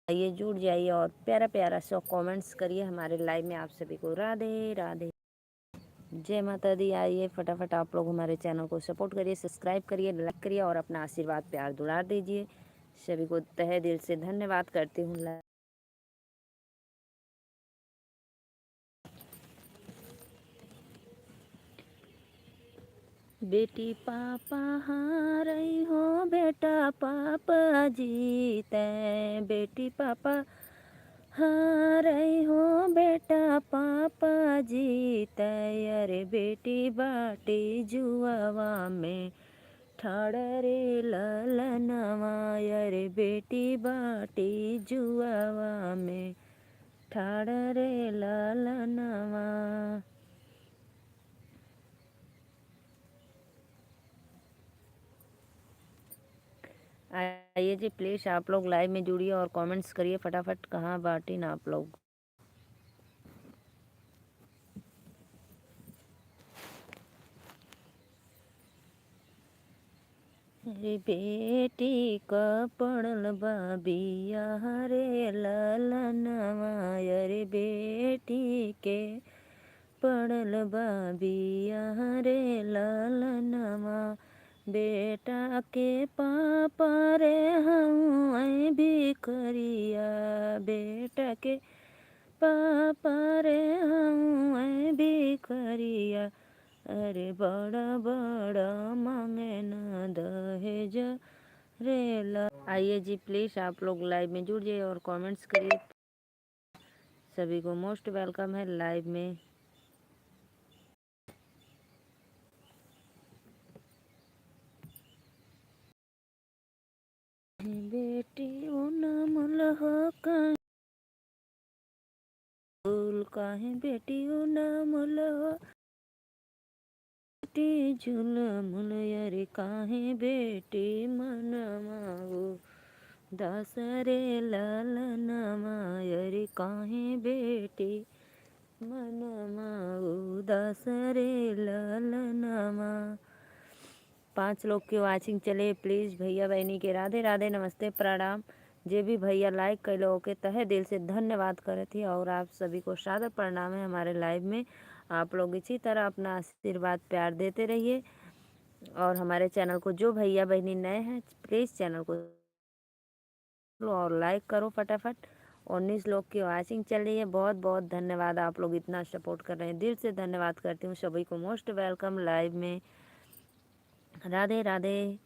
आइए जुड़ जाइए और प्यारा प्यारा सा कमेंट्स करिए हमारे लाइव में। आप सभी को राधे राधे, जय माता दी। आइए फटाफट आप लोग हमारे चैनल को सपोर्ट करिए, सब्सक्राइब करिए, लाइक करिए और अपना आशीर्वाद प्यार दुलार दीजिए। सभी को तहे दिल से धन्यवाद करती हूँ। बेटी पापा हारई हो, बेटा पापा जीते। बेटी पापा हारई हो, बेटा पापा जीते। अरे बेटी बाटी जुआवा में ठाड़ रे ललनवा। अरे बेटी बाटी जुआवा में ठाड़ रे ललनवा। आइए जी प्लीज़ आप लोग लाइव में जुड़िए और कमेंट्स करिए फटाफट। कहाँ बाटी ना आप लोग। रे बेटी का पड़ल बाबिया रे ललनवा। रे बेटी के पड़ल बाबिया रे ललनवा। बेटा के पापा रे हम भिखरिया। बेटा के पापा रे हम भिखरिया। अरे बड़ा बड़ा मांगे न दहेज रे ला। आइए जी प्लीज़ आप लोग लाइव में जुड़ जाइए और कमेंट्स करिए। सभी को मोस्ट वेलकम है लाइव में। बेटी उनमुल हो काहे बेटी उनमुल हो। बेटी झुलमुल अरे काहे बेटी मनमाओ। दास रे ललनमा अरे काहे बेटी मनमाओ। दास रे ललनमा। 5 लोग की वाचिंग चले प्लीज़ भैया बहनी के राधे राधे नमस्ते प्रणाम। जे भी भैया लाइक कैलो ओके तहे दिल से धन्यवाद करे थी। और आप सभी को सादर प्रणाम है हमारे लाइव में। आप लोग इसी तरह अपना आशीर्वाद प्यार देते रहिए। और हमारे चैनल को जो भैया बहनी नए हैं प्लीज़ चैनल को और लाइक करो फटाफट। 19 लोग की वाचिंग चल रही है। बहुत बहुत धन्यवाद, आप लोग इतना सपोर्ट कर रहे हैं, दिल से धन्यवाद करती हूँ सभी को। मोस्ट वेलकम लाइव में। राधे राधे।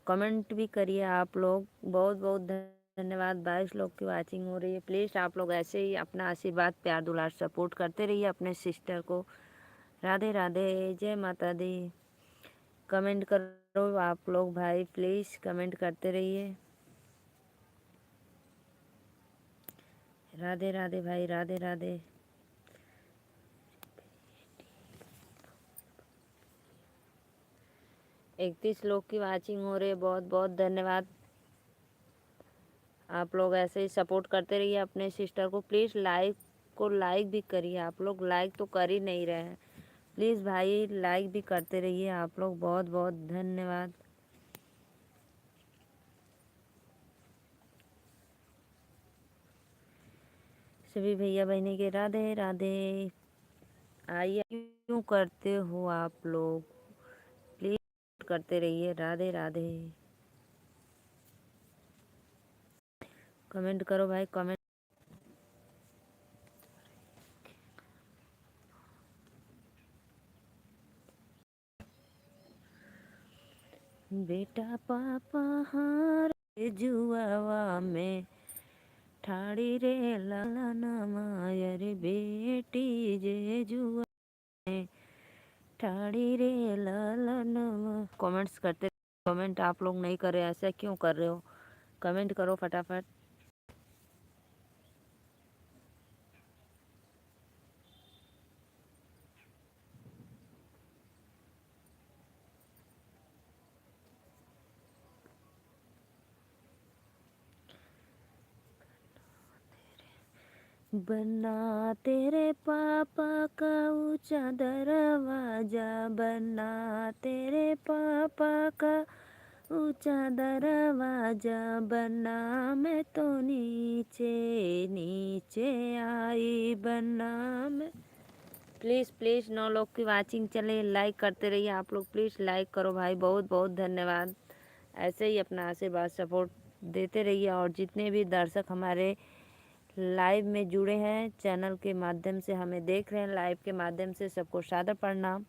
कमेंट भी करिए आप लोग। बहुत बहुत धन्यवाद। 22 लोग की वाचिंग हो रही है। प्लीज़ आप लोग ऐसे ही अपना आशीर्वाद प्यार दुलार सपोर्ट करते रहिए अपने सिस्टर को। राधे राधे, जय माता दी। कमेंट करो आप लोग भाई, प्लीज़ कमेंट करते रहिए। राधे राधे भाई, राधे राधे। इकतीस लोग की वाचिंग हो रही है। बहुत बहुत धन्यवाद। आप लोग ऐसे ही सपोर्ट करते रहिए अपने सिस्टर को। प्लीज़ लाइक भी करिए। आप लोग लाइक तो कर ही नहीं रहे हैं। प्लीज़ भाई लाइक भी करते रहिए आप लोग। बहुत बहुत धन्यवाद। सभी भैया बहनी के राधे राधे। आइए क्यों करते हो आप लोग, प्लीज़ करते रहिए। राधे राधे। कमेंट करो भाई, कमेंट। बेटा पापा हार जुआवा में ठाड़ी रे ललनमा। रे बेटी जे जुआ में ठाड़ी रे ललनमा। कमेंट्स करते। कमेंट आप लोग नहीं कर रहे, ऐसा क्यों कर रहे हो? कमेंट करो फटाफट। बना तेरे पापा का ऊंचा दरवाजा। बना तेरे पापा का ऊंचा दरवाजा बना मैं तो नीचे नीचे आई बना मैं। प्लीज़ प्लीज़ 9 लोग की वाचिंग चले, लाइक करते रहिए आप लोग, प्लीज़ लाइक करो भाई, बहुत बहुत धन्यवाद। ऐसे ही अपना आशीर्वाद सपोर्ट देते रहिए। और जितने भी दर्शक हमारे लाइव में जुड़े हैं, चैनल के माध्यम से हमें देख रहे हैं लाइव के माध्यम से, सबको सादर प्रणाम।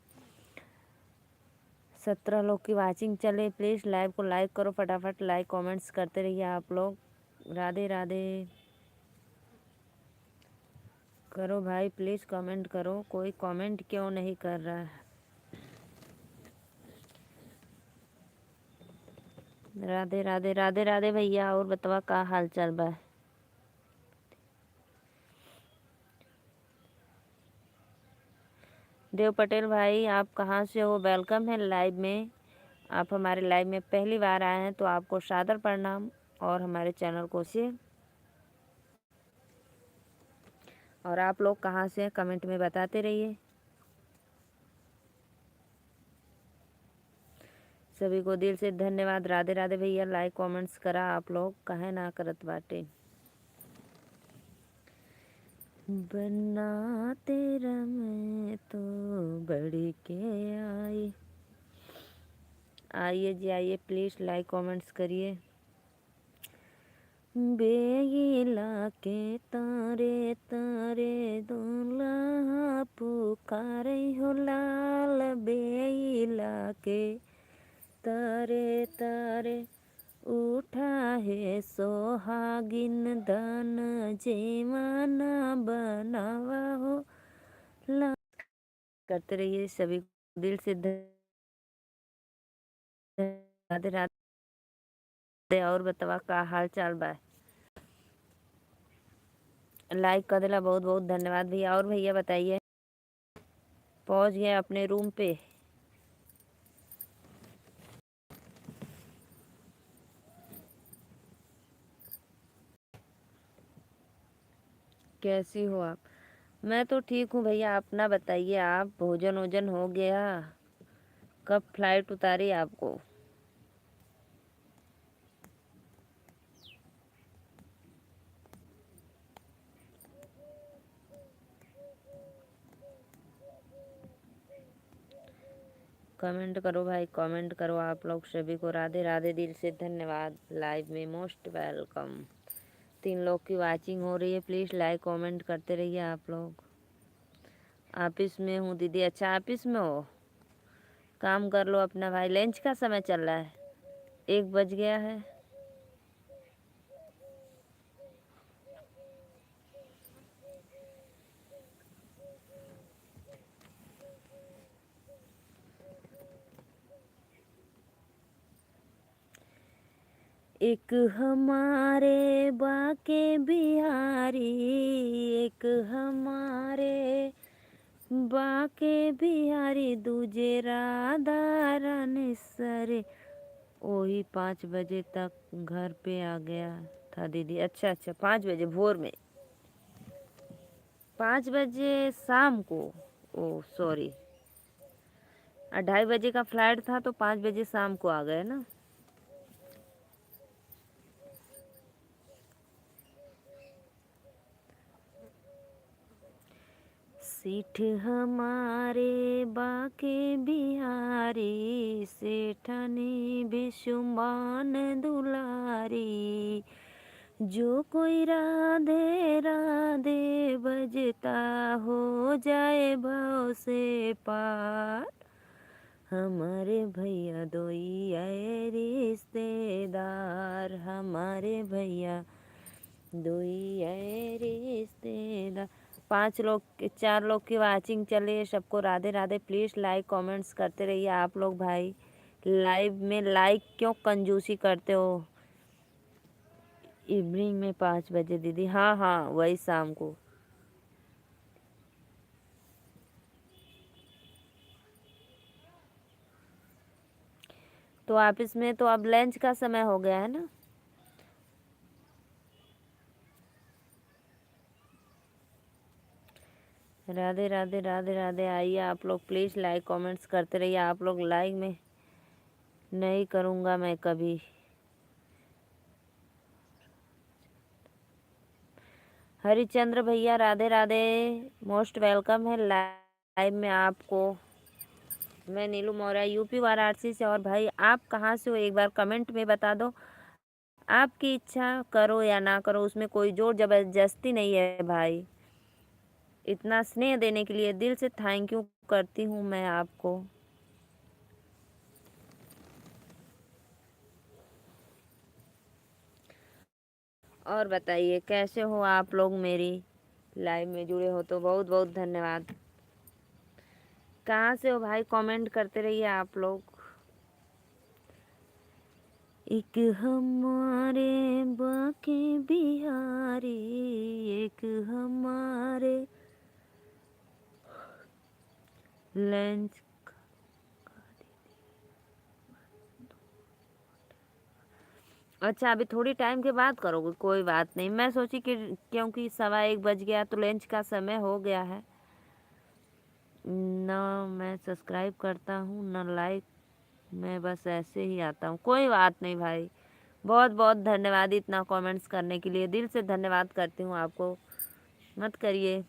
17 लोग की वाचिंग चले, प्लीज़ लाइव को लाइक करो फटाफट, लाइक कमेंट्स करते रहिए आप लोग। राधे राधे करो भाई, प्लीज़ कमेंट करो, कोई कमेंट क्यों नहीं कर रहा है। राधे राधे राधे राधे भैया, और बतावा का हाल चाल बा। देव पटेल भाई, आप कहाँ से हो? वेलकम है लाइव में। आप हमारे लाइव में पहली बार आए हैं तो आपको सादर प्रणाम, और हमारे चैनल को शेयर। और आप लोग कहाँ से हैं कमेंट में बताते रहिए। सभी को दिल से धन्यवाद। राधे राधे भैया, लाइक कमेंट्स करा आप लोग, काहे ना करत बाटे। बन्ना तेरा मैं तो बड़ी के आई। आइए जी आइए, प्लीज़ लाइक कमेंट्स करिए। बेगिला के तारे तारे दूल्हा पुकारे हो लाल, बेगिला के तारे तारे उठा है सोहागिन दान, जेवाना बनावा हो ला। करते रहिए, सभी को दिल से राधे राधे। और बतावा का हाल चाल बा। लाइक कर देला, बहुत बहुत धन्यवाद भैया। और भैया बताइए, पहुंच गए अपने रूम पे? कैसी हो आप? मैं तो ठीक हूँ भैया, अपना बताइए आप, भोजन वोजन हो गया? कब फ्लाइट उतारी आपको? कमेंट करो भाई, कमेंट करो आप लोग। सभी को राधे राधे, दिल से धन्यवाद। लाइव में मोस्ट वेलकम। 3 लोग की वाचिंग हो रही है, प्लीज़ लाइक कमेंट करते रहिए आप लोग। ऑफिस में हूँ दीदी। अच्छा, ऑफिस में हो, काम कर लो अपना भाई। लंच का समय चल रहा है, 1 बज गया है। एक हमारे बाके बिहारी, एक हमारे बाके बिहारी, दूजे राधा रानी सरे। वही 5 बजे तक घर पे आ गया था दीदी। अच्छा अच्छा, 5 बजे भोर में? 5 बजे शाम को? ओ सॉरी, 2:30 बजे का फ्लाइट था तो 5 बजे शाम को आ गए ना। सेठ हमारे बाके बिहारी, सेठानी बेशुमान दुलारी, जो कोई राधे राधे बजता हो जाए भाव से पार। हमारे भैया दोई आए रिश्तेदार, हमारे भैया दोई आए रिश्तेदार। 5 लोग 4 लोग की वाचिंग चले, सबको Radhe Radhe. Please like comments करते रहिए आप लोग भाई। लाइव में लाइक क्यों कंजूसी करते हो? इवनिंग में 5 बजे दीदी? हाँ हाँ, वही शाम को। तो ऑफिस में तो अब लंच का समय हो गया है ना। राधे राधे राधे राधे। आइए आप लोग, प्लीज़ लाइक कमेंट्स करते रहिए आप लोग। लाइक में नहीं करूँगा मैं कभी। हरिचंद्र भैया राधे राधे, मोस्ट वेलकम है लाइव में आपको। मैं नीलू मौर्य यूपी वाराणसी से। और भाई आप कहाँ से हो एक बार कमेंट में बता दो। आपकी इच्छा करो या ना करो, उसमें कोई जोर जबरदस्ती नहीं है भाई। इतना स्नेह देने के लिए दिल से थैंक यू करती हूँ मैं आपको। और बताइए कैसे हो आप लोग, मेरी लाइव में जुड़े हो तो बहुत बहुत धन्यवाद। कहाँ से हो भाई, कमेंट करते रहिए आप लोग। एक हमारे बाके बिहारी, एक हमारे लंच। अच्छा अभी थोड़ी टाइम के बाद करोगे, कोई बात नहीं। मैं सोची कि क्योंकि 1:15 बज गया तो लंच का समय हो गया है ना। मैं सब्सक्राइब करता हूँ ना लाइक, मैं बस ऐसे ही आता हूँ। कोई बात नहीं भाई, बहुत बहुत धन्यवाद इतना कमेंट्स करने के लिए, दिल से धन्यवाद करती हूँ आपको। मत करिए।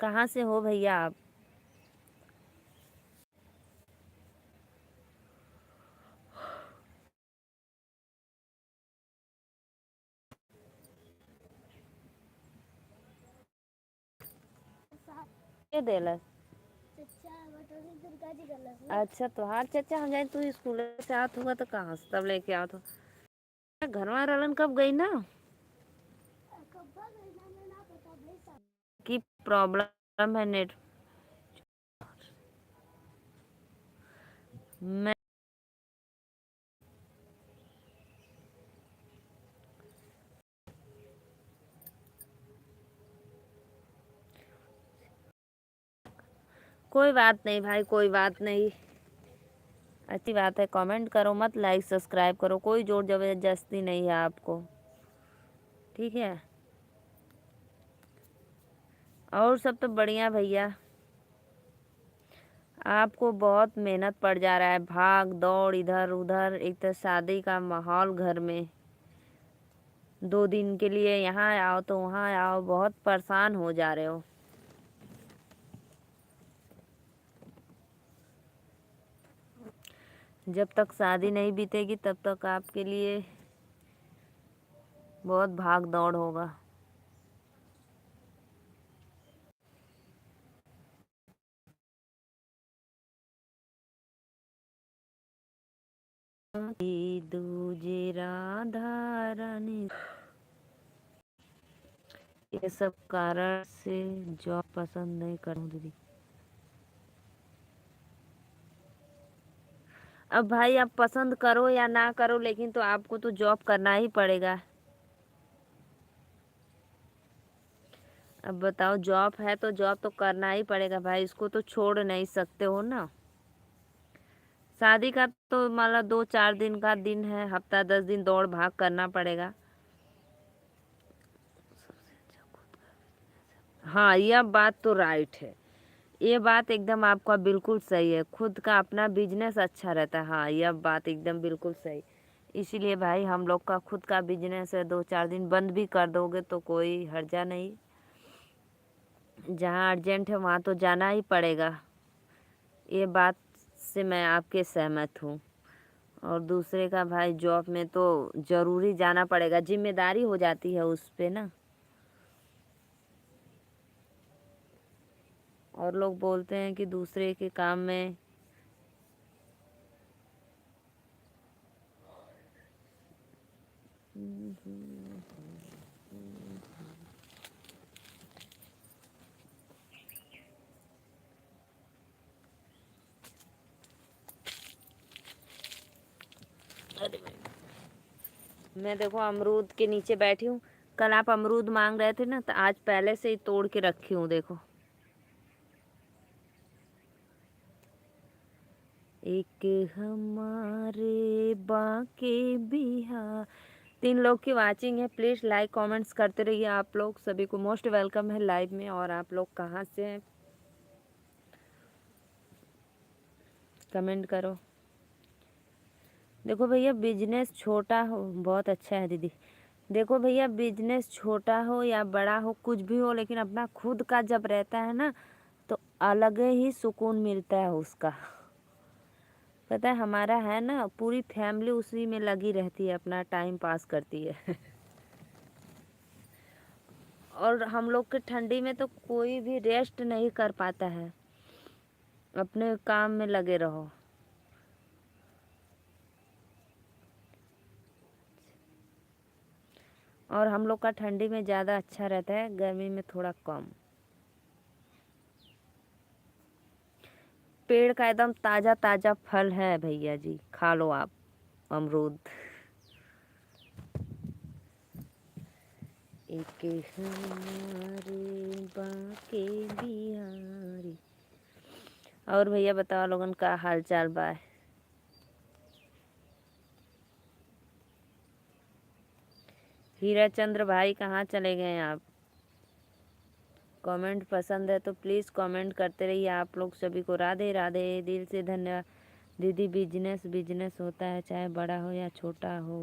कहाँ से हो भैया आप? ये देलस। अच्छा तो हार चाचा हम जाए, तू स्कूल से आत हुआ तो कहाँ से तब लेके आओ तो घर में रलन कब गई ना की प्रॉब्लम है नेट। मैं कोई बात नहीं भाई, कोई बात नहीं। अच्छी बात है, कमेंट करो मत, लाइक सब्सक्राइब करो, कोई जोर जबरदस्ती नहीं है आपको, ठीक है। और सब तो बढ़िया भैया। आपको बहुत मेहनत पड़ जा रहा है, भाग दौड़ इधर उधर, एक तो शादी का माहौल घर में, 2 दिन के लिए यहाँ आओ तो वहाँ आओ, बहुत परेशान हो जा रहे हो। जब तक शादी नहीं बीतेगी तब तक आपके लिए बहुत भाग दौड़ होगा। दूजे राधा रानी, ये सब कारण से जॉब पसंद नहीं करूँ दीदी। अब भाई आप पसंद करो या ना करो, लेकिन तो आपको तो जॉब करना ही पड़ेगा। अब बताओ, जॉब है तो जॉब तो करना ही पड़ेगा भाई, इसको तो छोड़ नहीं सकते हो ना। शादी का तो मतलब 2-4 दिन का दिन है, हफ्ता 10 दिन दौड़ भाग करना पड़ेगा। हाँ यह बात तो राइट है, ये बात एकदम आपका बिल्कुल सही है, खुद का अपना बिजनेस अच्छा रहता है। हाँ यह बात एकदम बिल्कुल सही। इसीलिए भाई हम लोग का खुद का बिजनेस है, 2-4 दिन बंद भी कर दोगे तो कोई हर्जा नहीं। जहाँ अर्जेंट है वहाँ तो जाना ही पड़ेगा, ये बात से मैं आपके सहमत हूँ। और दूसरे का भाई जॉब में तो ज़रूरी जाना पड़ेगा, जिम्मेदारी हो जाती है उस पे ना। और लोग बोलते हैं कि दूसरे के काम में मैं देखो अमरूद के नीचे बैठी हूँ। कल आप अमरूद मांग रहे थे ना, तो आज पहले से ही तोड़ के रखी हूँ देखो। एक हमारे बाके बिहार, 3 लोग की वाचिंग है, प्लीज़ लाइक कमेंट्स करते रहिए आप लोग। सभी को मोस्ट वेलकम है लाइव में। और आप लोग कहाँ से हैं, कमेंट करो। देखो भैया बिजनेस छोटा हो बहुत अच्छा है दीदी। देखो भैया बिजनेस छोटा हो या बड़ा हो कुछ भी हो, लेकिन अपना खुद का जब रहता है ना तो अलग ही सुकून मिलता है उसका। पता है हमारा है ना, पूरी फैमिली उसी में लगी रहती है, अपना टाइम पास करती है। और हम लोग के ठंडी में तो कोई भी रेस्ट नहीं कर पाता है, अपने काम में लगे रहो। और हम लोग का ठंडी में ज़्यादा अच्छा रहता है, गर्मी में थोड़ा कम। पेड़ का एकदम ताज़ा ताज़ा फल है भैया जी, खा लो आप अमरूद। एक हमारे बाके बिहारी। और भैया बताओ लोगन का हाल चाल बा। हीरा चंद्र भाई कहाँ चले गए आप? कमेंट पसंद है तो प्लीज़ कमेंट करते रहिए। आप लोग सभी को राधे राधे, दिल से धन्यवाद। दीदी बिजनेस बिजनेस होता है, चाहे बड़ा हो या छोटा हो,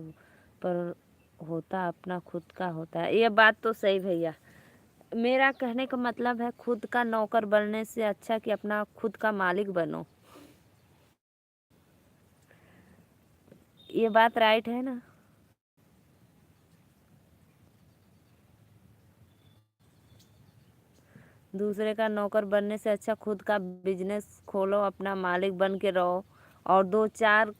पर होता अपना खुद का होता है। ये बात तो सही भैया। मेरा कहने का मतलब है खुद का नौकर बनने से अच्छा कि अपना खुद का मालिक बनो। ये बात राइट है ना? दूसरे का नौकर बनने से अच्छा खुद का बिजनेस खोलो, अपना मालिक बन के रहो, और दो चार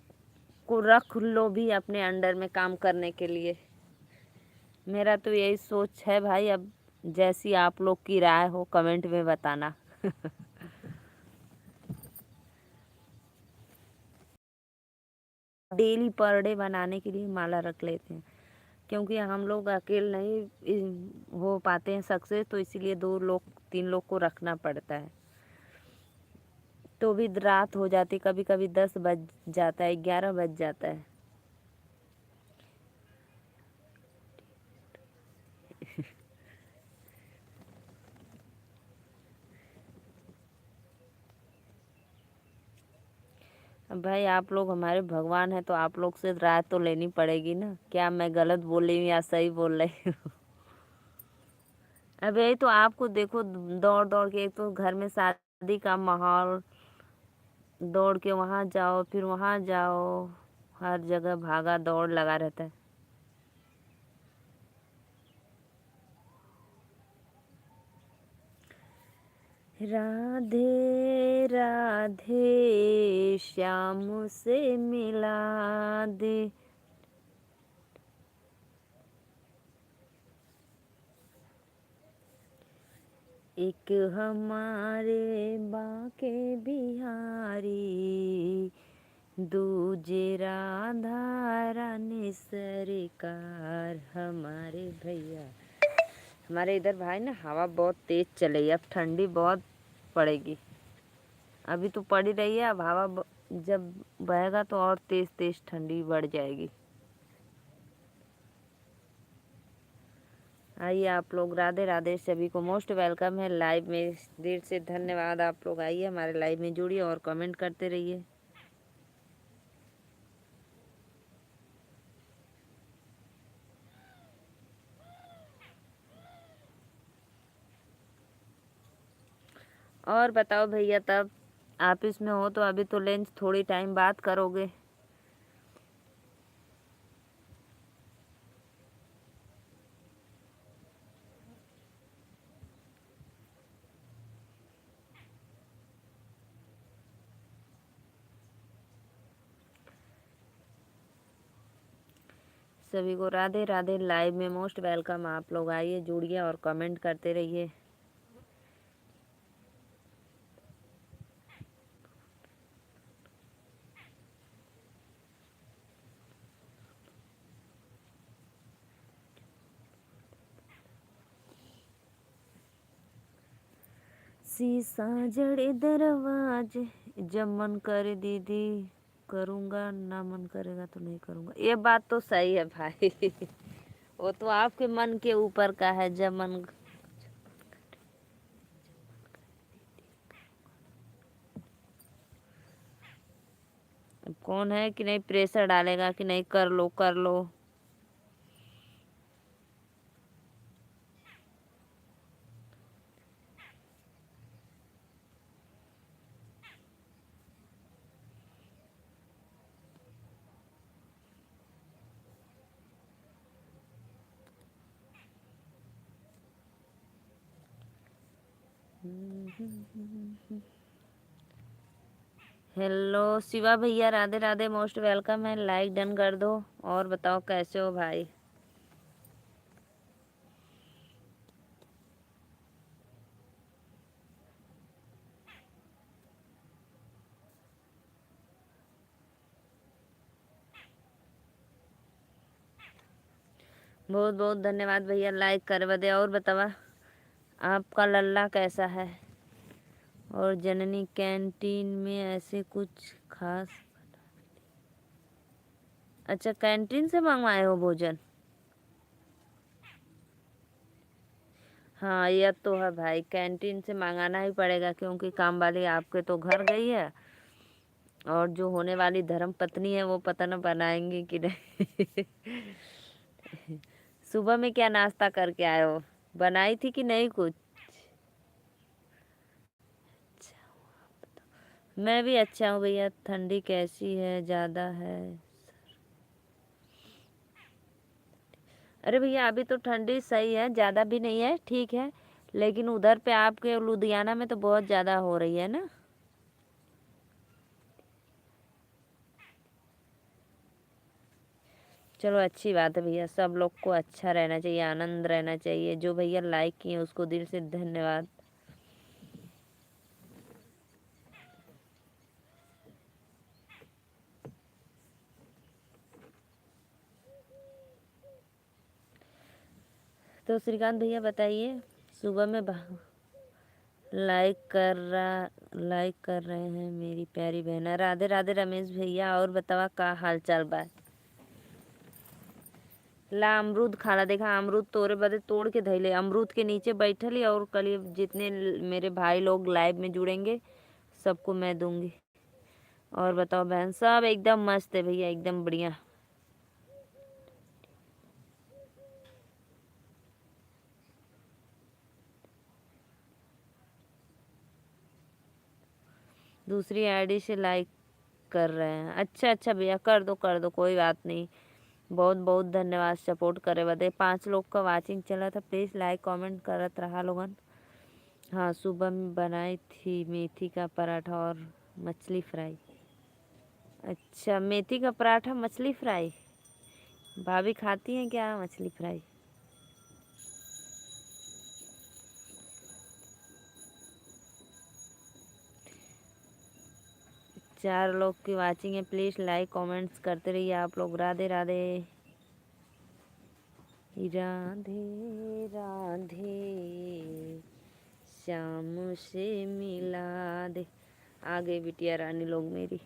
को रख लो भी अपने अंडर में काम करने के लिए। मेरा तो यही सोच है भाई। अब जैसी आप लोग की राय हो कमेंट में बताना। डेली पर डे बनाने के लिए माला रख लेते हैं, क्योंकि हम लोग अकेले नहीं हो पाते हैं सक्सेस, तो इसीलिए 2 लोग 3 लोग को रखना पड़ता है। तो भी रात हो जाती, कभी कभी 10 बज जाता है, 11 बज जाता है। अब भाई आप लोग हमारे भगवान हैं, तो आप लोग से राय तो लेनी पड़ेगी ना, क्या मैं गलत बोल रही हूँ या सही बोल रही हूँ। अब यही तो आपको देखो, दौड़ दौड़ के, एक तो घर में शादी का माहौल, दौड़ के वहाँ जाओ फिर वहाँ जाओ, हर जगह भागा दौड़ लगा रहता है। राधे राधे श्याम से मिला दे। एक हमारे बाके बिहारी, दूजे राधा रानी सरकार। हमारे भैया, हमारे इधर भाई ना हवा बहुत तेज चल रही है, अब ठंडी बहुत पड़ेगी। अभी तो पड़ ही रही है, अब हवा जब बहेगा तो और तेज तेज ठंडी बढ़ जाएगी। आइए आप लोग, राधे राधे, सभी को मोस्ट वेलकम है लाइव में। दिल से धन्यवाद। आप लोग आइए हमारे लाइव में जुड़िए और कमेंट करते रहिए। और बताओ भैया, तब आप इसमें हो तो अभी तो लंच थोड़ी टाइम बाद करोगे। सभी को राधे राधे, लाइव में मोस्ट वेलकम। आप लोग आइए जुड़िए और कमेंट करते रहिए। शीशा जड़े दरवाजे, जब मन करे दीदी करूँगा, ना मन करेगा तो नहीं करूँगा। ये बात तो सही है भाई। वो तो आपके मन के ऊपर का है, जब मन। अब कौन है कि नहीं प्रेशर डालेगा कि नहीं कर लो कर लो। हेलो शिवा भैया, राधे राधे, मोस्ट वेलकम है। लाइक डन कर दो। और बताओ कैसे हो भाई। बहुत बहुत धन्यवाद भैया लाइक कर बदे। और बतावा आपका लल्ला कैसा है। और जननी कैंटीन में ऐसे कुछ खास। अच्छा कैंटीन से मंगवाए हो भोजन। हाँ यह तो है भाई, कैंटीन से मंगाना ही पड़ेगा क्योंकि काम वाली आपके तो घर गई है। और जो होने वाली धर्म पत्नी है वो पता न बनाएंगी कि नहीं। सुबह में क्या नाश्ता करके आए हो, बनाई थी कि नहीं कुछ। मैं भी अच्छा हूँ भैया। ठंडी कैसी है, ज़्यादा है। अरे भैया अभी तो ठंडी सही है, ज़्यादा भी नहीं है, ठीक है। लेकिन उधर पे आपके लुधियाना में तो बहुत ज़्यादा हो रही है ना। चलो अच्छी बात है भैया, सब लोग को अच्छा रहना चाहिए, आनंद रहना चाहिए। जो भैया लाइक किए उसको दिल से धन्यवाद। तो श्रीकांत भैया बताइए। सुबह में लाइक कर रहे हैं मेरी प्यारी बहना। राधे राधे रमेश भैया। और बतावा का हाल चाल बा। ला अमरूद खाला, देखा अमरूद तोरे बदे तोड़ के धैले, अमरूद के नीचे बैठल ही। और कल जितने मेरे भाई लोग लाइव में जुड़ेंगे सबको मैं दूंगी। और बताओ बहन, सब एकदम मस्त है भैया, एकदम बढ़िया। दूसरी आईडी से लाइक कर रहे हैं। अच्छा अच्छा भैया कर दो कोई बात नहीं। बहुत बहुत धन्यवाद सपोर्ट करे बदे। 5 लोग का वाचिंग चला था, प्लीज़ लाइक कमेंट करत रहा लोगन। हाँ सुबह में बनाई थी मेथी का पराठा और मछली फ्राई। अच्छा मेथी का पराठा मछली फ्राई, भाभी खाती हैं क्या मछली फ्राई। 4 लोग की वाचिंग है, प्लीज़ लाइक कमेंट्स करते रहिए आप लोग। राधे राधे राधे राधे, श्याम से मिला दे। आ गई बिटिया रानी लोग मेरी।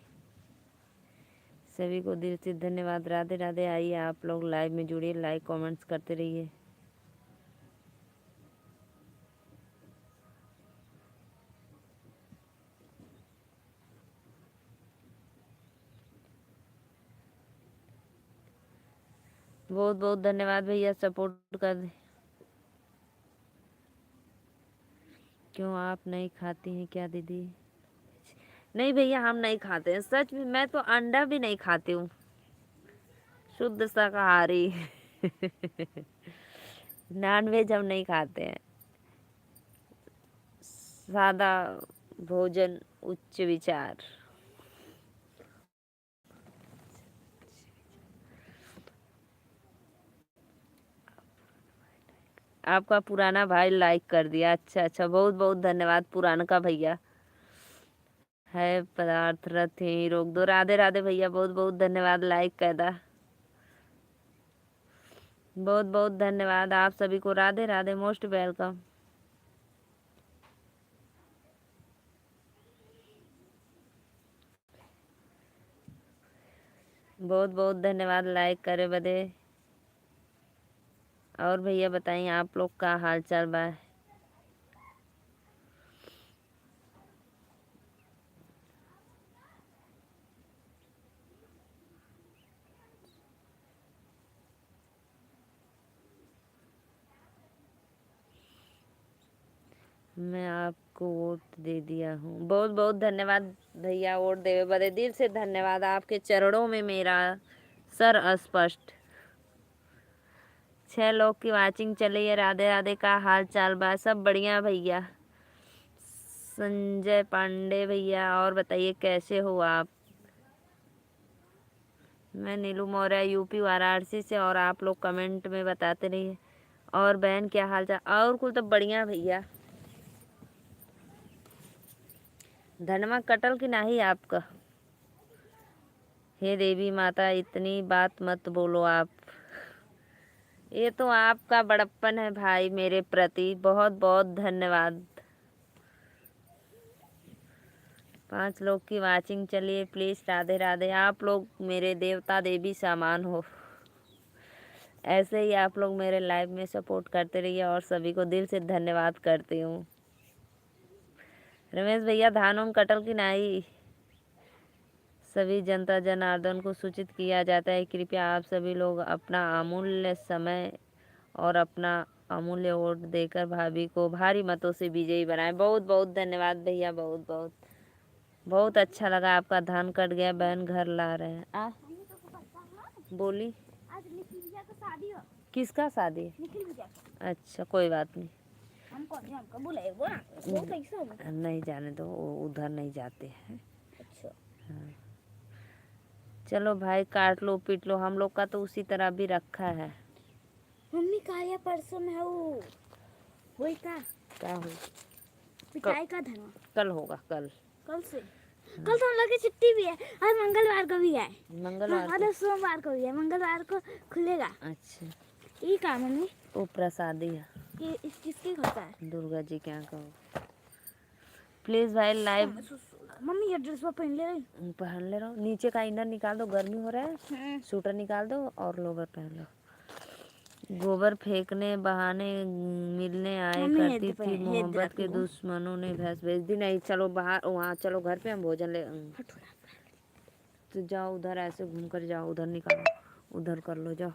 सभी को दिल से धन्यवाद। राधे राधे। आइए आप लोग लाइव में जुड़िए, लाइक कमेंट्स करते रहिए। बहुत बहुत धन्यवाद भैया सपोर्ट कर दे। क्यों आप नहीं खाती हैं क्या दीदी। नहीं भैया हम नहीं खाते हैं, सच में मैं तो अंडा भी नहीं खाती हूँ। शुद्ध शाकाहारी। नॉन वेज हम नहीं खाते हैं। सादा भोजन उच्च विचार। आपका पुराना भाई लाइक कर दिया। अच्छा अच्छा बहुत बहुत धन्यवाद पुराना का भैया। है पदार्थ रथ ही रोक दो। राधे राधे भैया, बहुत बहुत धन्यवाद लाइक कर दा। बहुत बहुत धन्यवाद आप सभी को। Radhe Radhe, most welcome. बहुत बहुत धन्यवाद लाइक करे बदे। और भैया बताइए आप लोग का हाल चाल बा। मैं आपको वोट दे दिया हूँ। बहुत बहुत धन्यवाद भैया, वोट देवे बड़े दिल से धन्यवाद। आपके चरणों में मेरा सर अस्पष्ट। 6 लोग की वाचिंग चली है। राधे राधे, का हाल चाल बा? सब बढ़िया भैया। संजय पांडे भैया, और बताइए कैसे हो आप? मैं नीलू मौर्य, यूपी वाराणसी से। और आप लोग कमेंट में बताते रहिए। और बहन क्या हाल चाल? और कुल तो बढ़िया भैया। धनमा कटल की नहीं आपका? हे देवी माता, इतनी बात मत बोलो आप। ये तो आपका बड़प्पन है भाई मेरे प्रति। बहुत बहुत धन्यवाद। 5 लोग की वाचिंग चलिए प्लीज़। राधे राधे। आप लोग मेरे देवता देवी सामान हो। ऐसे ही आप लोग मेरे लाइव में सपोर्ट करते रहिए और सभी को दिल से धन्यवाद करती हूँ। रमेश भैया, धान उन कटल की नहीं? सभी जनता जनार्दन को सूचित किया जाता है। कृपया आप सभी लोग अपना अमूल्य समय और अपना अमूल्य वोट देकर भाभी को भारी मतों से विजयी बनाएं। बहुत बहुत धन्यवाद भैया, बहुत बहुत। बहुत अच्छा लगा। आपका धान कट गया, बहन घर ला रहे हैं। बोली आज निखिल भैया का शादी हो। किसका शादी? निखिल भैया। अच्छा, कोई बात नहीं। हमको बुलाए वो ना, वो कैसे होगा? नहीं जाने दो, वो उधर नहीं जाते हैं। अच्छा। हाँ। चलो भाई, काट लो पीट लो। हम लोग का तो उसी तरह भी रखा है। मम्मी काया परसों में वो वही का क्या हो? पिटाई का धनवा कल होगा, कल। कल से। कल तो हम लोग की छुट्टी भी है और मंगलवार को भी है। मंगलवार हाँ, को? सोमवार को भी है, मंगलवार को खुलेगा। अच्छा, ये काम मम्मी वो प्रसादी है। कि किसके होता है? दुर्गा जी क्या कहो। प्लीज भाई लाइव मम्मी ये ड्रेस पहन ले रही। पहन ले रहा हूँ। नीचे का इनर निकाल दो, गर्मी हो रहा है। सूटर निकाल दो और लोवर पहन लो। गोबर फेंकने बहाने मिलने आए करती थी, मोहब्बत के दुश्मनों ने भैंस बेच दी। नहीं, चलो बाहर, वहाँ चलो घर पे हम भोजन ले। तो जाओ उधर, ऐसे घूम कर जाओ, उधर निकालो, उधर कर लो, जाओ।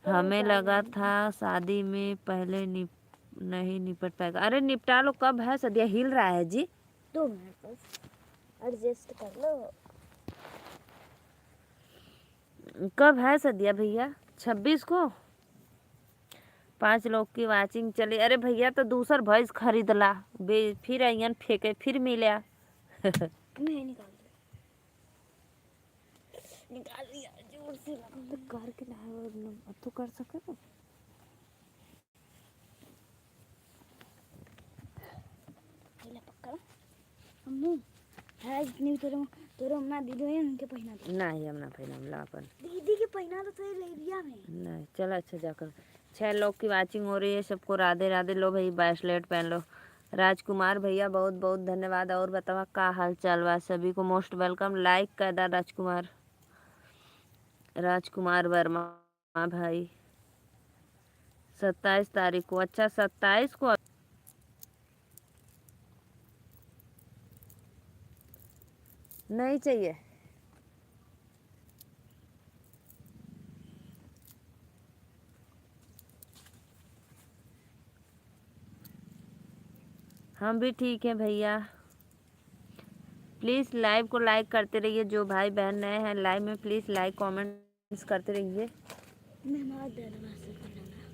हमें लगा था शादी में पहले नहीं निपट पाएगा। अरे निपटा लो। कब है सदिया? हिल रहा है जी। 2 मिनट बस एडजस्ट कर लो। कब है सदिया भैया? 26 को। 5 लोग की वाचिंग चली। अरे भैया तो दूसर भैंस खरीद ला, फिर अयन फेंके फिर मिला। मैं निकाल लिया जोर से तो कर के ना तो कर सके तो। पहले पकड़ मम्मी है इतनी तेरे तेरे अम्मा दीदी है उनके पहना दे। नहीं, हम ना पहना अपन। दीदी के पहना तो ले लिया मैं। नहीं, चल अच्छा जाकर। 6 लोग की वाचिंग हो रही है। सबको राधे राधे। लो भाई ब्रेसलेट पहन लो। राजकुमार भैया बहुत बहुत धन्यवाद। और बतावा का हाल चाल बा? सभी को मोस्ट वेलकम। लाइक कर दा राजकुमार, राजकुमार वर्मा भाई। 27 तारीख को? अच्छा, 27 को। नहीं चाहिए। हम भी ठीक हैं भैया। प्लीज़ लाइव को लाइक करते रहिए। जो भाई बहन नए हैं लाइव में, प्लीज़ लाइक कमेंट्स करते रहिए। मैं हमारा दरवाजा से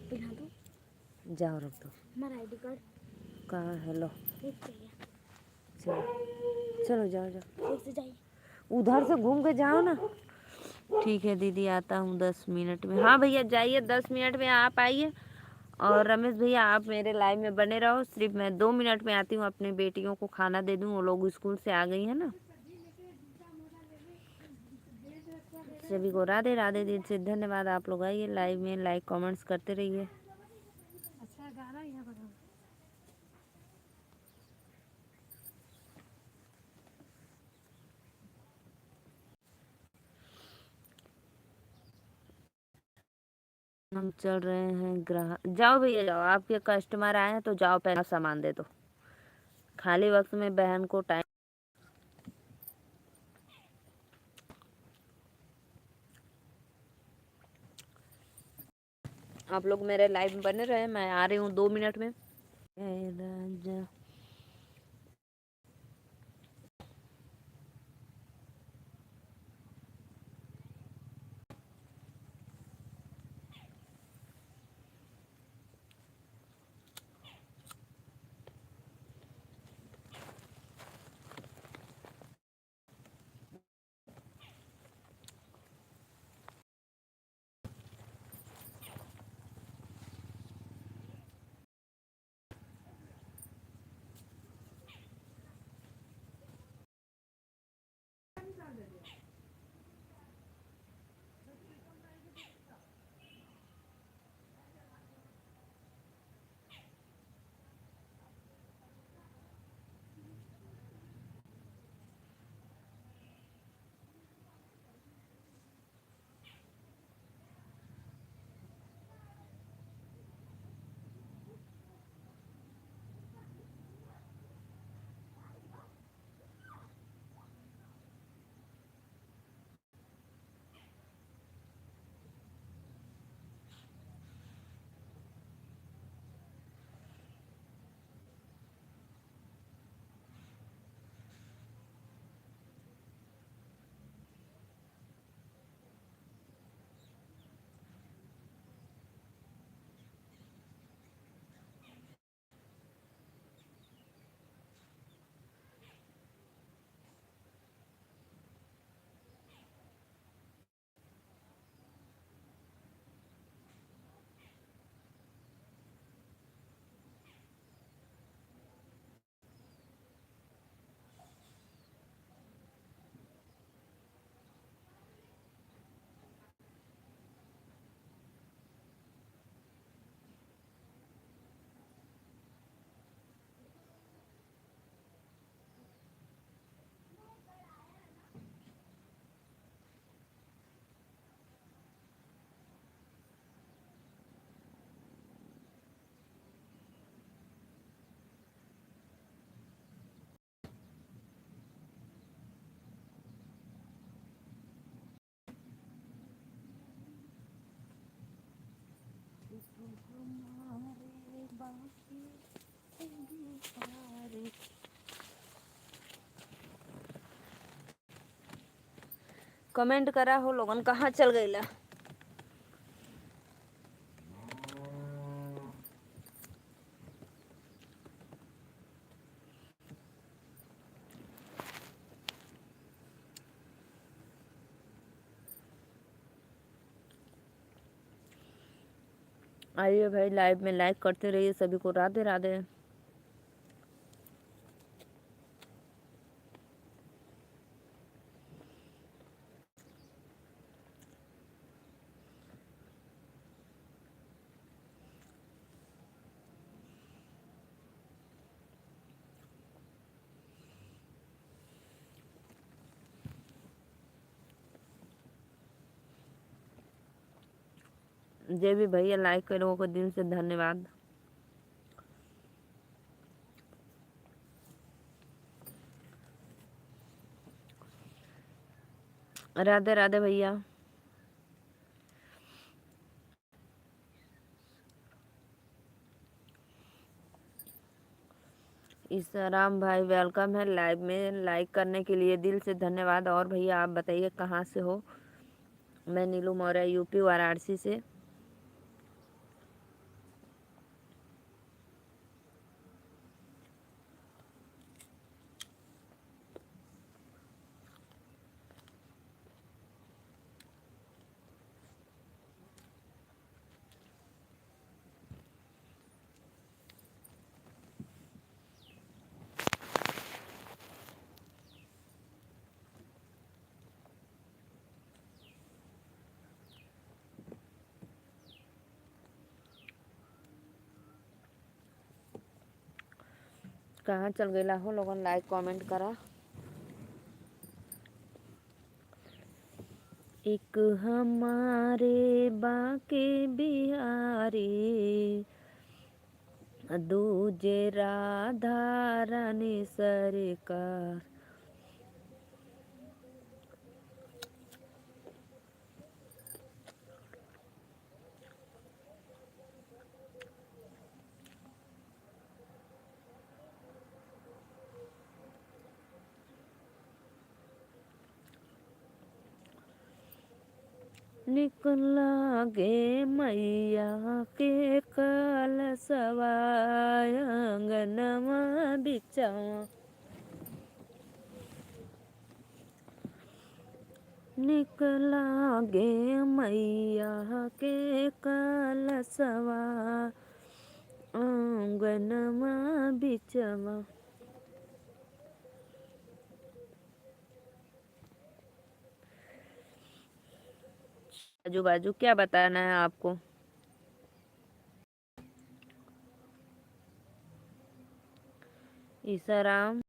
पहना दो। जाओ रख दो। हमारा आईडी कार्ड कहाँ है? लो एक चाहिए। चलो चलो, जाओ जाओ। एक से जाइए, उधर से घूम के जाओ ना। ठीक है दीदी, आता हूँ 10 मिनट में। हाँ भैया जाइए, 10 मिनट में आप आइए। और रमेश भैया आप मेरे लाइव में बने रहो। सिर्फ मैं 2 मिनट में आती हूँ। अपने बेटियों को खाना दे दूँ, वो लोग स्कूल से आ गई है ना। सभी को राधे राधे, दिल से धन्यवाद। आप लोग आइए लाइव में, लाइक कमेंट्स करते रहिए। अच्छा गाना यहाँ बजाओ। हम चल रहे हैं ग्राहक। जाओ भैया जाओ, आपके कस्टमर आए हैं तो जाओ, पहला सामान दे दो। खाली वक्त में बहन को टाइम। आप लोग मेरे लाइव में बने रहे। मैं आ रही हूँ 2 मिनट में। ए राजा। कमेंट करा हो लोगन, कहाँ चल गईला? आइए भाई, लाइव में लाइक करते रहिए। सभी को राधे राधे। जे भी भैया लाइक करे लोगों को दिल से धन्यवाद। राधे राधे भैया। ईसाराम भाई वेलकम है लाइव में। लाइक करने के लिए दिल से धन्यवाद। और भैया आप बताइए कहाँ से हो? मैं नीलू मौर्य, यूपी वाराणसी से। कहाँ चल गईला हो लोगन? लाइक कमेंट करा। एक हमारे बाके बिहारी, दूजे राधा रानी सरकार। निकला गे मैया के कलशवा अंगनमा बिचवा। निकला गे मैया के कलशवा अंगनमा बिचवा। आजू बाजू क्या बताना है आपको? ईसाराम,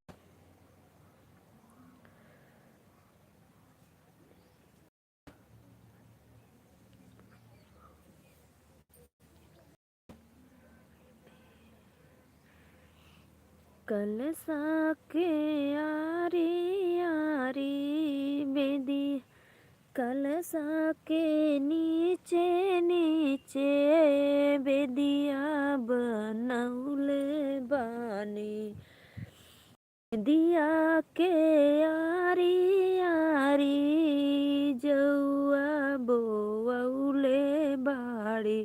कलसा के आरी आरी बेदी, कलसा के नीचे नीचे बेदिया बनौले बानी। दिया के आरी आरी जौआ बोवले बाड़ी।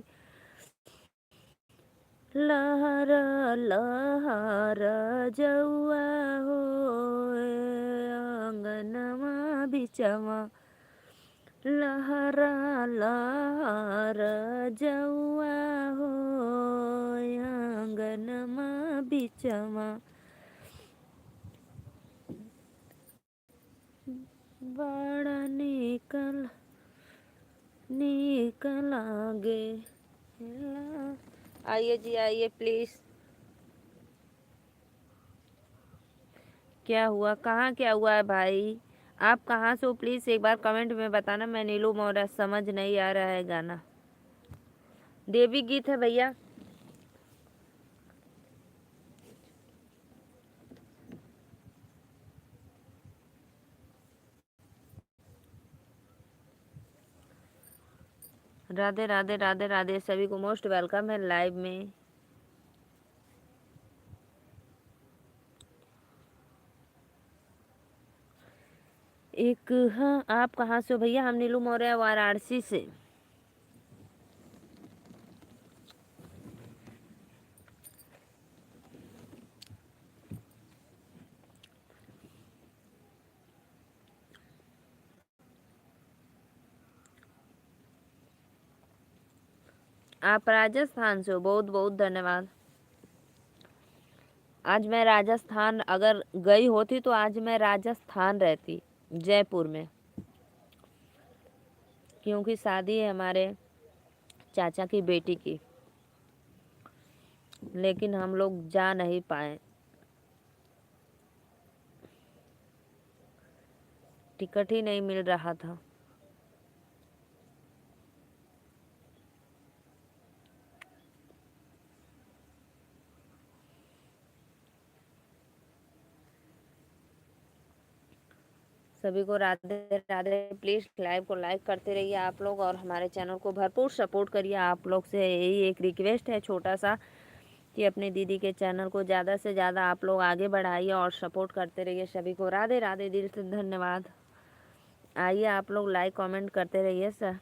लहर लहर जौआ हो अंगनमा बिचवा। लहरा लहर जौआ हो अंगनमा बिचवा। बड़ा निकल गे। आइए जी, आइए प्लीज। क्या हुआ, कहाँ क्या हुआ है भाई? आप कहाँ से हो प्लीज एक बार कमेंट में बताना। मैं नीलू मौर्य, समझ नहीं आ रहा है गाना। देवी गीत है भैया। राधे राधे राधे राधे, सभी को मोस्ट वेलकम है लाइव में। एक हाँ, आप कहाँ से हो भैया? हम नीलू मौर्य वाराणसी से। आप राजस्थान से हो, बहुत बहुत धन्यवाद। आज मैं राजस्थान अगर गई होती तो आज मैं राजस्थान रहती, जयपुर में, क्योंकि शादी है हमारे चाचा की बेटी की, लेकिन हम लोग जा नहीं पाए। टिकट ही नहीं मिल रहा था। सभी को राधे राधे। प्लीज लाइव को लाइक करते रहिए आप लोग और हमारे चैनल को भरपूर सपोर्ट करिए। आप लोग से यही एक रिक्वेस्ट है छोटा सा कि अपने दीदी के चैनल को ज़्यादा से ज़्यादा आप लोग आगे बढ़ाइए और सपोर्ट करते रहिए। सभी को राधे राधे, दिल से धन्यवाद। आइए आप लोग लाइक कमेंट करते रहिए सर।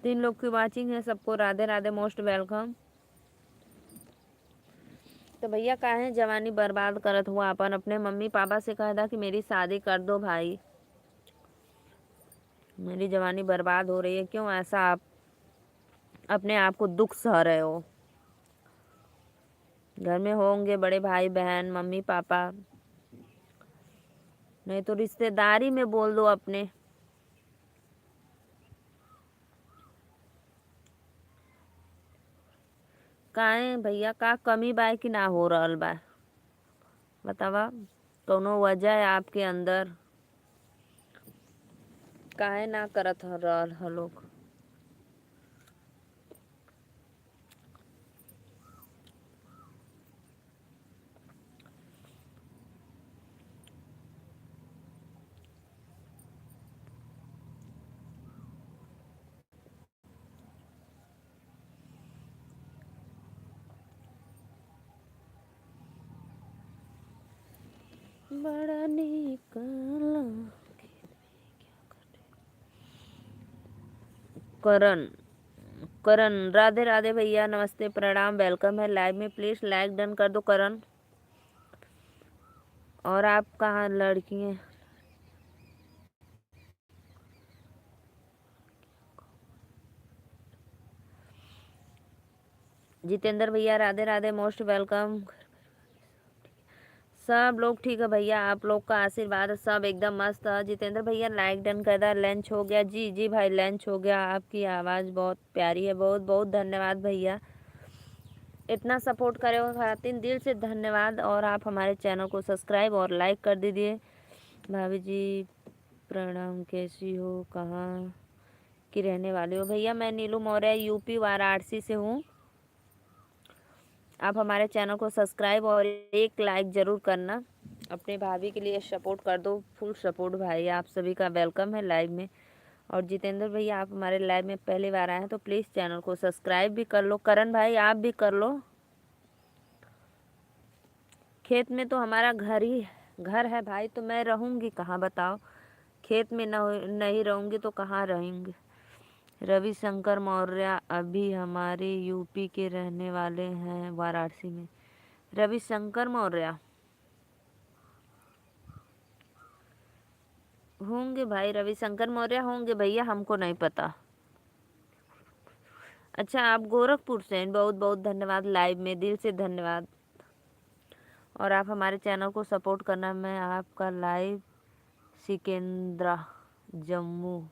तीन लोग की वाचिंग है, सबको राधे राधे, मोस्ट वेलकम। तो भैया काहे जवानी बर्बाद करत हुआ अपन? अपने मम्मी पापा से कह दा कि मेरी शादी कर दो भाई। मेरी जवानी बर्बाद हो रही है, क्यों ऐसा आप अपने आप को दुख सह रहे हो? घर में होंगे बड़े भाई बहन, मम्मी पापा, नहीं तो रिश्तेदारी में बोल दो अपने। काहे भैया, का कमी बा कि ना हो रहल बा? बतावा, कौनो वजह है आपके अंदर? काहे ना करत रहल ह लोग। बड़ा निकला करण करण, राधे राधे भैया, नमस्ते प्रणाम, वेलकम है लाइव में। प्लीज लाइक डन कर दो करण। और आप कहाँ लड़की हैं? जितेंद्र भैया राधे राधे, मोस्ट वेलकम। सब लोग ठीक है भैया, आप लोग का आशीर्वाद है, सब एकदम मस्त है। जितेंद्र भैया लाइक डन कर दा, लंच हो गया? जी जी भाई लंच हो गया। आपकी आवाज़ बहुत प्यारी है, बहुत बहुत धन्यवाद भैया, इतना सपोर्ट करे हो खातिर दिल से धन्यवाद। और आप हमारे चैनल को सब्सक्राइब और लाइक कर दीजिए। भाभी जी प्रणाम, कैसी हो, कहाँ की रहने वाले हो? भैया मैं नीलू मौर्य, यूपी वाराणसी से हूँ। आप हमारे चैनल को सब्सक्राइब और एक लाइक ज़रूर करना, अपने भाभी के लिए सपोर्ट कर दो, फुल सपोर्ट भाई। आप सभी का वेलकम है लाइव में। और जितेंद्र भैया आप हमारे लाइव में पहली बार आए हैं तो प्लीज़ चैनल को सब्सक्राइब भी कर लो। करण भाई आप भी कर लो। खेत में तो हमारा घर है भाई, तो मैं रहूँगी कहाँ बताओ? खेत में नहीं रहूँगी तो कहाँ रहेंगे? रविशंकर मौर्य अभी हमारे यूपी के रहने वाले हैं, वाराणसी में। रविशंकर मौर्य होंगे भाई, रविशंकर मौर्य होंगे भैया, हमको नहीं पता। अच्छा आप गोरखपुर से हैं, बहुत बहुत धन्यवाद, लाइव में दिल से धन्यवाद। और आप हमारे चैनल को सपोर्ट करना। मैं आपका लाइव सिकंदरा जम्मू।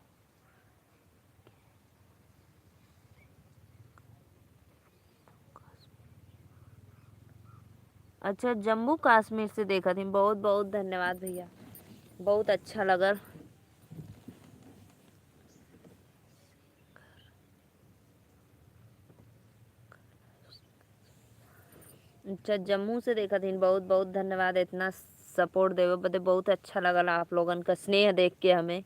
अच्छा जम्मू कश्मीर से देखा थी, बहुत बहुत धन्यवाद भैया, बहुत अच्छा लगा। अच्छा जम्मू से देखा थी, बहुत बहुत धन्यवाद, इतना सपोर्ट देवे बदे बहुत अच्छा लगल आप लोगन का स्नेह देख के हमें।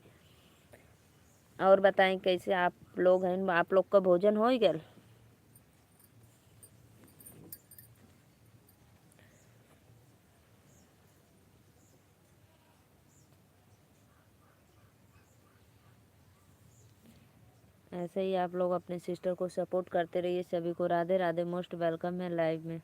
और बताएं कैसे आप लोग हैं? आप लोग का भोजन हो गया? ऐसे ही आप लोग अपने सिस्टर को सपोर्ट करते रहिए। सभी को राधे राधे, मोस्ट वेलकम है लाइव में।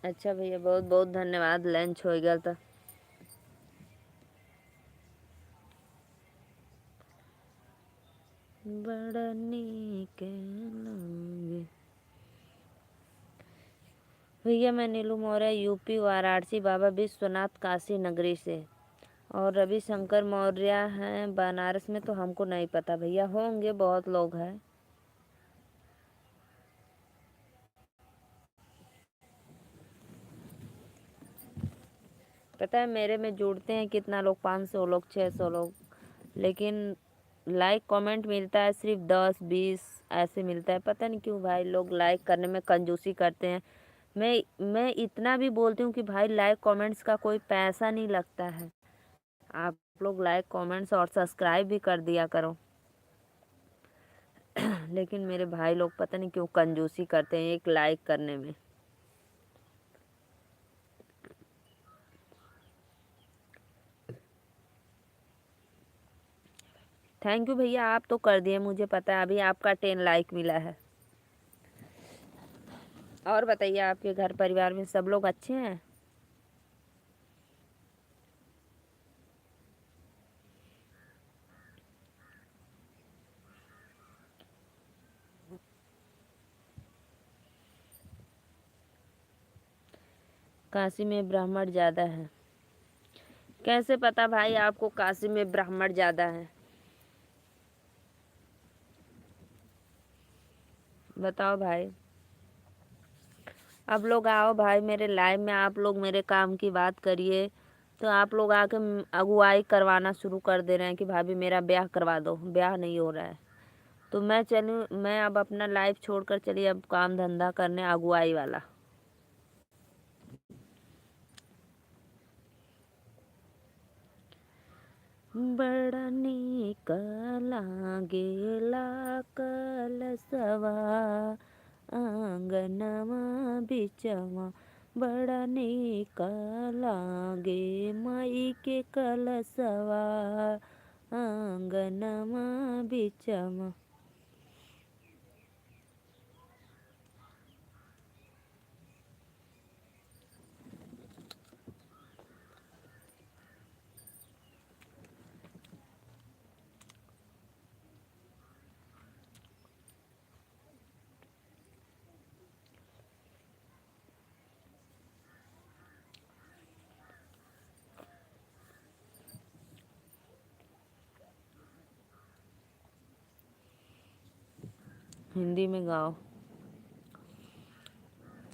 अच्छा भैया बहुत बहुत धन्यवाद, लंच हो गया था। बड़ा नीक लगे भैया, मैं नीलू मौर्य यूपी वाराणसी बाबा विश्वनाथ काशी नगरी से। और रविशंकर मौर्य हैं बनारस में, तो हमको नहीं पता भैया, होंगे बहुत लोग हैं। पता है मेरे में जुड़ते हैं कितना लोग, 500 लोग, 600 लोग, लेकिन लाइक कमेंट मिलता है सिर्फ 10-20 ऐसे मिलता है। पता नहीं क्यों भाई लोग लाइक करने में कंजूसी करते हैं। मैं इतना भी बोलती हूँ कि भाई लाइक कमेंट्स का कोई पैसा नहीं लगता है, आप लोग लाइक कमेंट्स और सब्सक्राइब भी कर दिया करो। लेकिन मेरे भाई लोग पता नहीं क्यों कंजूसी करते हैं एक लाइक करने में। थैंक यू भैया, आप तो कर दिए, मुझे पता है अभी आपका 10 लाइक मिला है। और बताइए आपके घर परिवार में सब लोग अच्छे हैं? काशी में ब्राह्मण ज़्यादा है। कैसे पता भाई आपको काशी में ब्राह्मण ज़्यादा है? बताओ भाई। आप लोग आओ भाई मेरे लाइव में, आप लोग मेरे काम की बात करिए। तो आप लोग आके अगुवाई करवाना शुरू कर दे रहे हैं कि भाभी मेरा ब्याह करवा दो, ब्याह नहीं हो रहा है। तो मैं चलूँ, मैं अब अपना लाइव छोड़कर चलिए अब काम धंधा करने अगुवाई वाला। बड़ा नीक लागेला कलशवा आंगनवा बिचवा, बड़ा नीक लागे माई के कलशवा आंगनवा बिचवा। हिंदी में गाओ।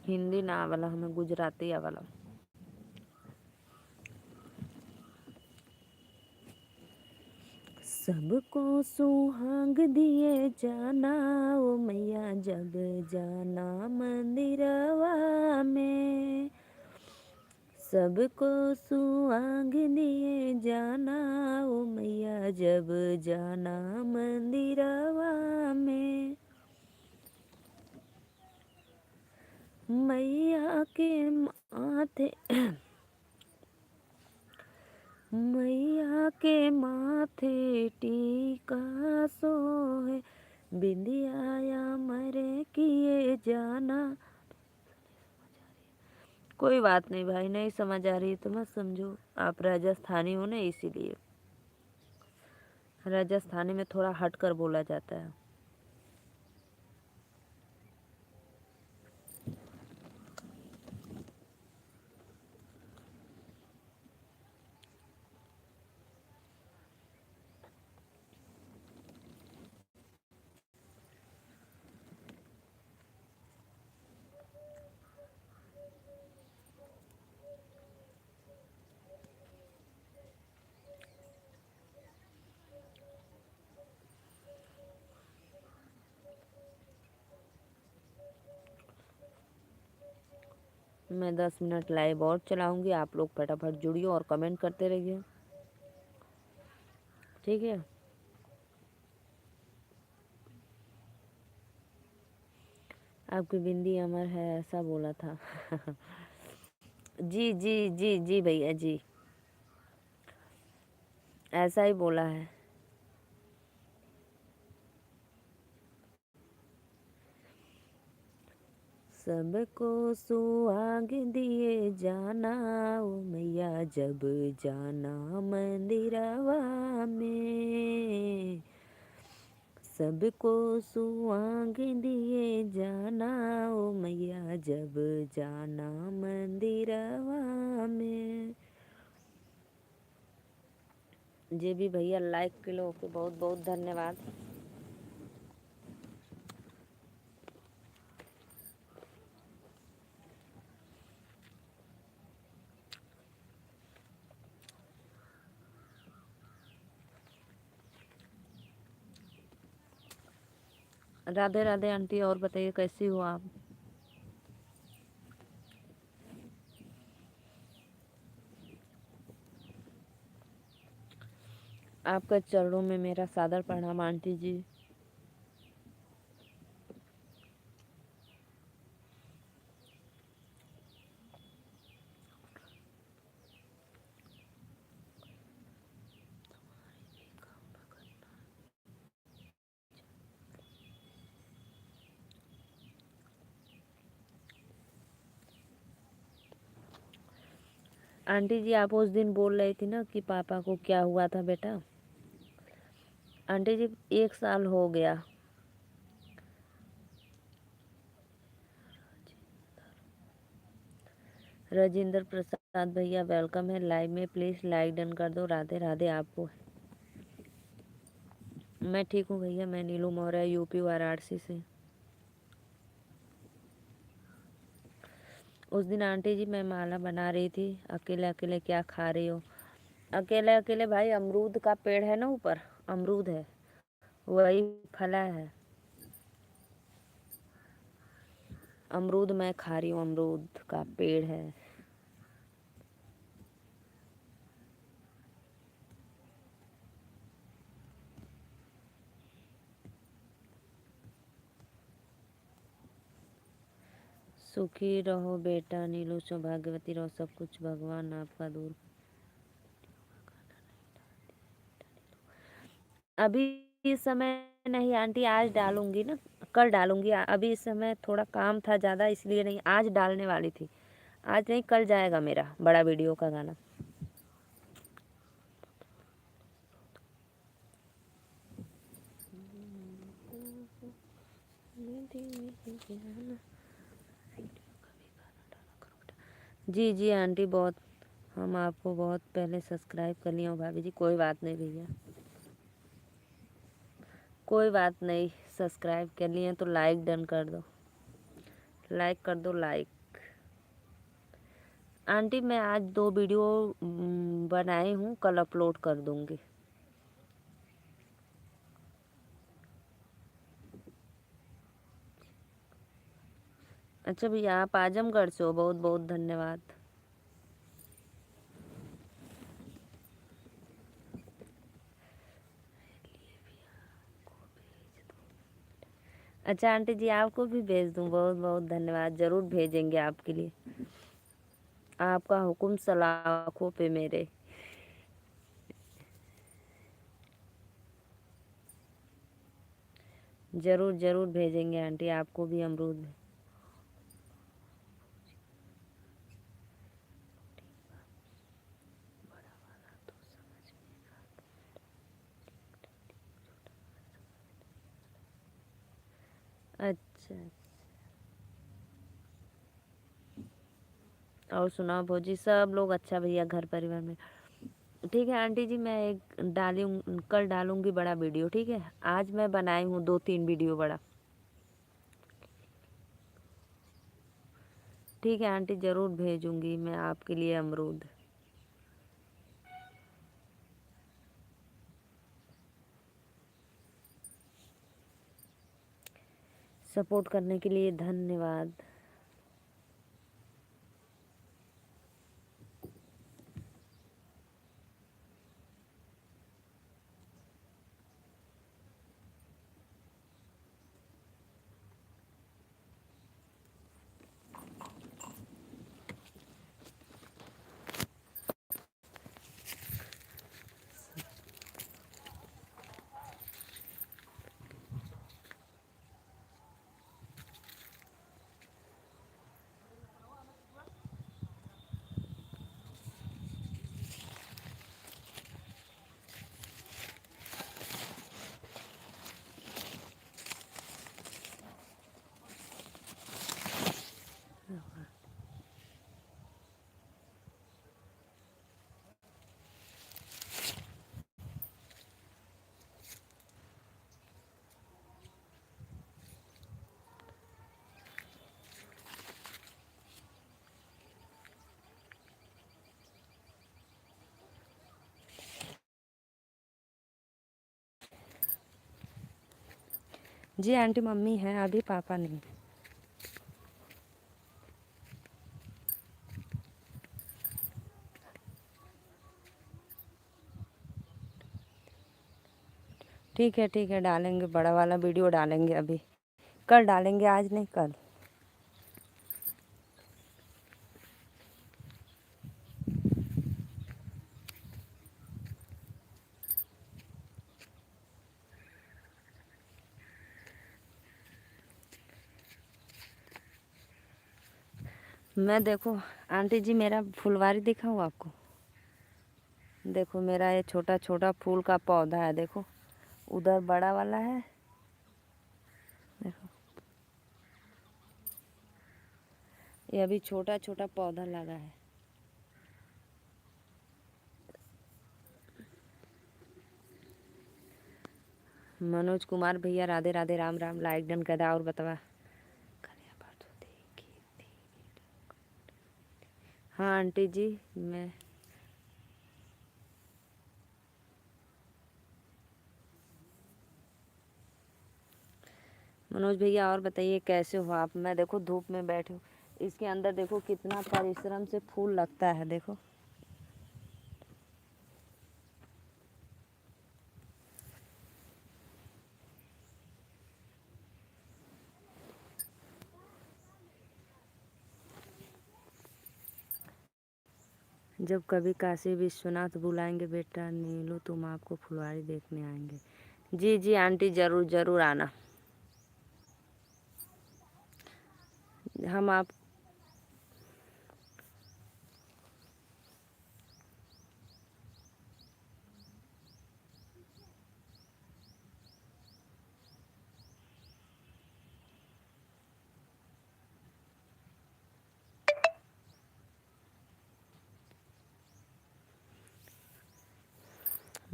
हिंदी ना आवला हमें, गुजराती आवला। सबको सुहाग दिए जाना ओ मैया जब जाना मंदिरवा में, सबको सुहाग दिए जाना ओ मैया जब जाना मंदिरवा में। मैया के माथे मैया के माथे टीका सोहे, बिंदिया मरे किए जाना। कोई बात नहीं भाई, नहीं समझ आ रही तो मत समझो, आप राजस्थानी हो ना इसीलिए। राजस्थानी में थोड़ा हट कर बोला जाता है। मैं 10 मिनट लाइव और चलाऊंगी, आप लोग फटाफट जुड़िए और कमेंट करते रहिए, ठीक है। आपकी बिंदी अमर है ऐसा बोला था। जी जी जी जी भैया जी, ऐसा ही बोला है। सबको सुहाग दिए जाना ओ मैया जब जाना मंदिरवा में, सबको सुहाग दिए जाना ओ मैया जब जाना मंदिरवा में। जे भी भैया लाइक किलो के बहुत बहुत धन्यवाद। राधे राधे आंटी, और बताइए कैसी हो आप? आपका चरणों में मेरा सादर प्रणाम आंटी जी। आंटी जी आप उस दिन बोल रही थी ना कि पापा को क्या हुआ था बेटा। आंटी जी 1 साल हो गया। राजेंद्र प्रसाद भैया वेलकम है लाइव में, प्लीज़ लाइक डन कर दो। राधे राधे आपको। मैं ठीक हूँ भैया, मैं नीलू मौर्य यूपी वाराणसी से। उस दिन आंटी जी मैं माला बना रही थी, अकेले अकेले क्या खा रही हो? अकेले अकेले भाई अमरूद का पेड़ है ना, ऊपर अमरूद है, वही फला है। अमरूद मैं खा रही हूँ, अमरूद का पेड़ है। सुखी रहो बेटा नीलू, सौभाग्यवती रहो, सब कुछ भगवान आपका दूर। अभी इस समय नहीं आंटी, आज डालूंगी ना, कल डालूंगी। अभी इस समय थोड़ा काम था ज़्यादा, इसलिए नहीं, आज डालने वाली थी। आज नहीं, कल जाएगा मेरा बड़ा वीडियो का गाना। जी जी आंटी, बहुत, हम आपको बहुत पहले सब्सक्राइब कर लिए हो भाभी जी। कोई बात नहीं भैया, कोई बात नहीं, सब्सक्राइब कर लिए तो लाइक डन कर दो, लाइक कर दो लाइक। आंटी मैं आज 2 वीडियो बनाई हूँ, कल अपलोड कर दूँगी। अच्छा भैया, आप आजमगढ़ से हो, बहुत बहुत धन्यवाद। अच्छा आंटी जी, आपको भी भेज दूँ? बहुत बहुत धन्यवाद, ज़रूर भेजेंगे आपके लिए। आपका हुक्म सलाखों पे मेरे। ज़रूर ज़रूर भेजेंगे आंटी, आपको भी अमरूद। अच्छा, और सुनाओ भौजी, सब लोग अच्छा भैया, घर परिवार में? ठीक है आंटी जी, मैं एक कल डालूंगी बड़ा वीडियो, ठीक है? आज मैं बनाई हूँ 2-3 वीडियो बड़ा। ठीक है आंटी, ज़रूर भेजूंगी मैं आपके लिए अमरूद। सपोर्ट करने के लिए धन्यवाद। जी आंटी, मम्मी है अभी, पापा नहीं। ठीक है, डालेंगे बड़ा वाला वीडियो, डालेंगे अभी, कल डालेंगे, आज नहीं कल। मैं देखो आंटी जी, मेरा फुलवारी दिखाऊँ आपको? देखो मेरा ये छोटा छोटा फूल का पौधा है, देखो उधर बड़ा वाला है, देखो ये अभी छोटा छोटा पौधा लगा है। मनोज कुमार भैया राधे राधे, राम राम। लाइक डन कर और बतावा। हाँ आंटी जी मैं मनोज भैया और बताइए कैसे हो आप। मैं देखो धूप में बैठी हूँ, इसके अंदर देखो कितना परिश्रम से फूल लगता है। देखो जब कभी काशी विश्वनाथ बुलाएंगे बेटा नीलू तुम आपको फुलवारी देखने आएंगे। जी जी आंटी ज़रूर ज़रूर आना। हम आप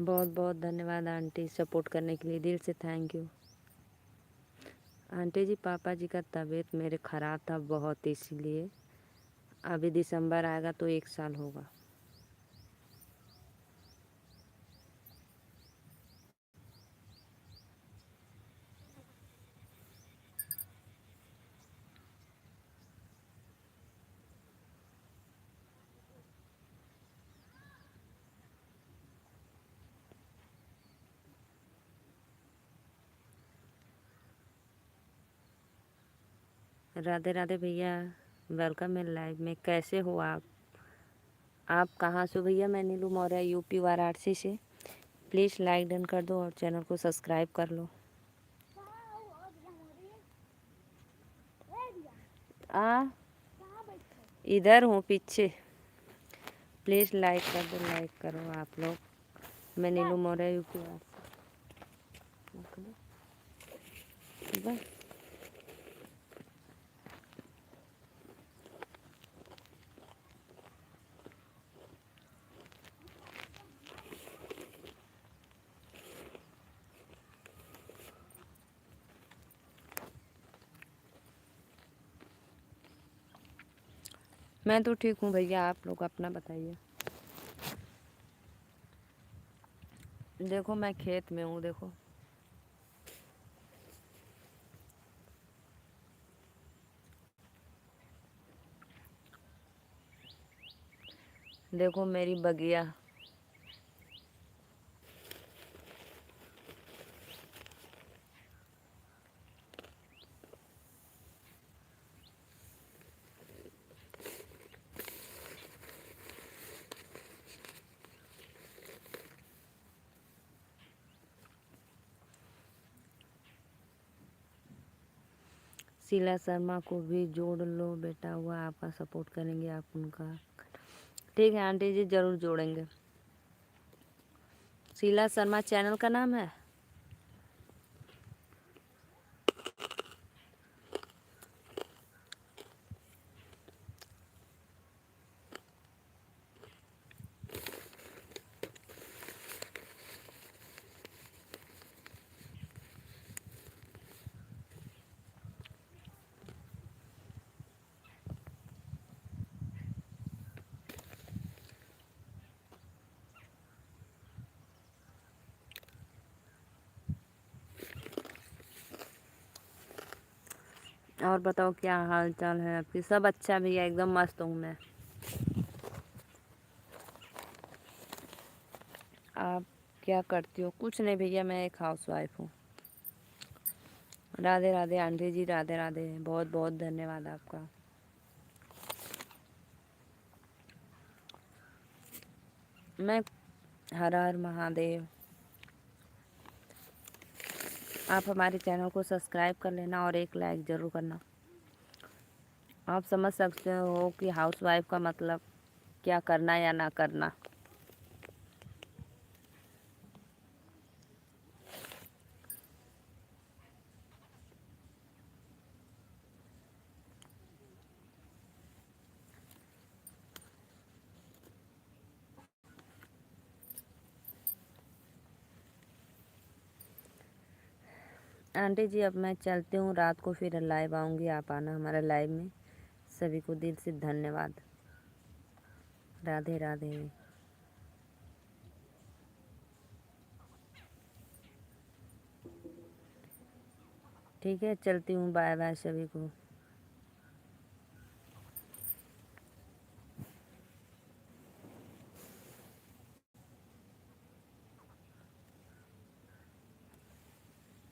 बहुत बहुत धन्यवाद आंटी सपोर्ट करने के लिए, दिल से थैंक यू। आंटी जी पापा जी का तबीयत मेरे ख़राब था बहुत, इसीलिए अभी दिसंबर आएगा तो 1 साल होगा। राधे राधे भैया, वेलकम है लाइव में। कैसे हो आप कहाँ से हो भैया? मैं नीलू मौर्य यूपी वाराणसी से। प्लीज़ लाइक डन कर दो और चैनल को सब्सक्राइब कर लो। आ इधर हूँ पीछे। प्लीज़ लाइक कर दो, लाइक करो आप लोग। मैं नीलू मौर्य यूपी वाराणसी। मैं तो ठीक हूँ भैया, आप लोग अपना बताइए। देखो मैं खेत में हूँ। देखो देखो मेरी बगिया। शीला शर्मा को भी जोड़ लो बेटा, हुआ आपका सपोर्ट करेंगे आप उनका। ठीक है आंटी जी ज़रूर जोड़ेंगे। शीला शर्मा चैनल का नाम है। और बताओ क्या हाल चाल है आपकी? सब अच्छा भैया, एकदम मस्त हूँ मैं। आप क्या करती हो? कुछ नहीं भैया, मैं एक हाउसवाइफ हूँ। राधे राधे आंटी जी, राधे राधे, बहुत बहुत धन्यवाद आपका। मैं हर हर महादेव। आप हमारे चैनल को सब्सक्राइब कर लेना और एक लाइक ज़रूर करना। आप समझ सकते हो कि हाउसवाइफ का मतलब क्या करना या ना करना। आंटी जी अब मैं चलती हूँ, रात को फिर लाइव आऊँगी, आप आना हमारे लाइव में। सभी को दिल से धन्यवाद। राधे राधे। ठीक है, चलती हूँ, बाय बाय सभी को।